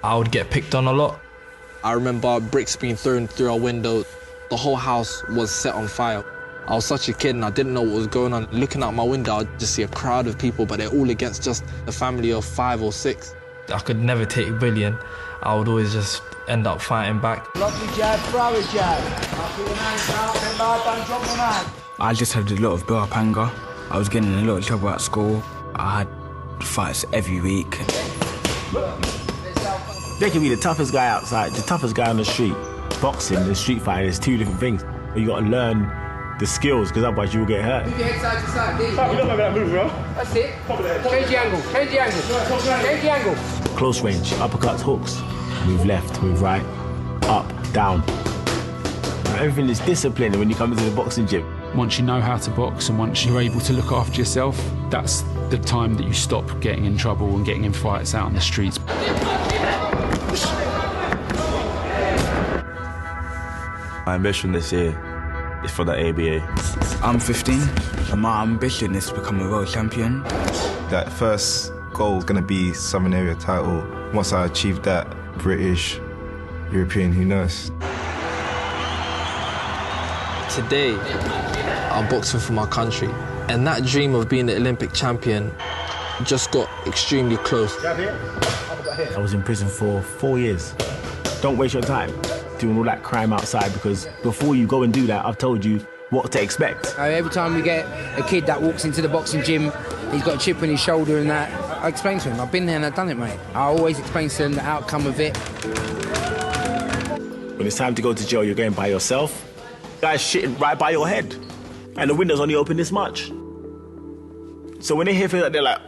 I would get picked on a lot. I remember bricks being thrown through our window. The whole house was set on fire. I was such a kid and I didn't know what was going on. Looking out my window, I'd just see a crowd of people, but they're all against just a family of 5 or 6. I could never take bullying. I would always just end up fighting back. Lovely jab, throw a jab. After your name's out, remember, don't drop your man. I just had a lot of built-up anger. I was getting in a lot of trouble at school. I had fights every week. They can be the toughest guy outside, the toughest guy on the street. Boxing and street fighting is 2 different things. You got to learn the skills, because otherwise you will get hurt. Move your head side to side. There you go. You don't make that move, bro. That's it. Change the angle. Change the angle. Change the angle. Close range, uppercuts, hooks. Move left, move right, up, down. Everything is disciplined when you come into the boxing gym. Once you know how to box and once you're able to look after yourself, that's the time that you stop getting in trouble and getting in fights out on the streets. My ambition this year is for the ABA. I'm 15 and my ambition is to become a world champion. That first goal is going to be Southern Area title. Once I achieve that, British, European, who knows? Today, I'm boxing for my country. And that dream of being the Olympic champion just got extremely close. I was in prison for 4 years. Don't waste your time doing all that crime outside, because before you go and do that, I've told you what to expect. Every time we get a kid that walks into the boxing gym, he's got a chip on his shoulder and that, I explain to him, I've been there and I've done it, mate. I always explain to them the outcome of it. When it's time to go to jail, you're going by yourself. Guys shitting right by your head. And the window's only open this much. So when they hear things like, they're like,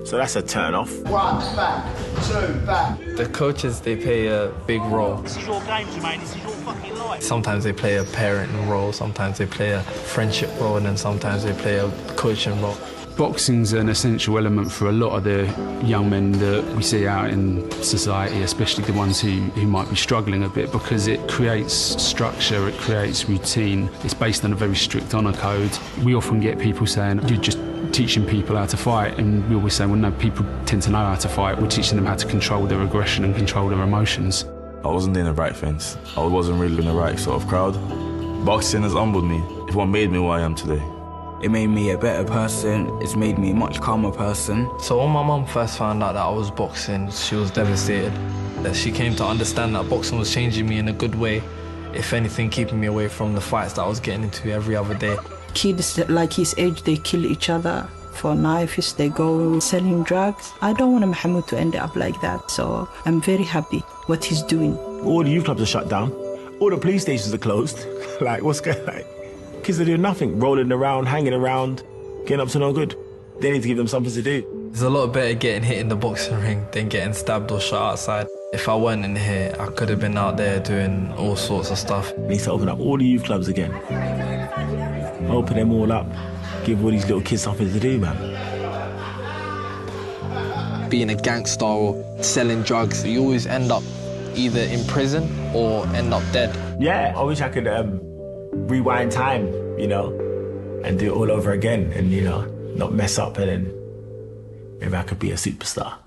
so that's a turn off. 1 back, 2 back. The coaches, they play a big role. This is your game, Jermaine. This is your fucking life. Sometimes they play a parenting role, sometimes they play a friendship role, and then sometimes they play a coaching role. Boxing's an essential element for a lot of the young men that we see out in society, especially the ones who might be struggling a bit, because it creates structure, it creates routine. It's based on a very strict honour code. We often get people saying, you're just teaching people how to fight, and we always say, well, no, people tend to know how to fight. We're teaching them how to control their aggression and control their emotions. I wasn't doing the right things. I wasn't really in the right sort of crowd. Boxing has humbled me. It's what made me who I am today. It made me a better person. It's made me a much calmer person. So when my mum first found out that I was boxing, she was devastated. That she came to understand that boxing was changing me in a good way. If anything, keeping me away from the fights that I was getting into every other day. Kids like his age, they kill each other for knives, they go selling drugs. I don't want Mohammed to end up like that, so I'm very happy what he's doing. All the youth clubs are shut down. All the police stations are closed. Like, what's going on? Kids are doing nothing, rolling around, hanging around, getting up to no good. They need to give them something to do. It's a lot better getting hit in the boxing ring than getting stabbed or shot outside. If I weren't in here, I could have been out there doing all sorts of stuff. They need to open up all the youth clubs again. Open them all up. Give all these little kids something to do, man. Being a gangster or selling drugs, you always end up either in prison or end up dead. Yeah, I wish I could rewind time, you know, and do it all over again and, you know, not mess up, and then maybe I could be a superstar.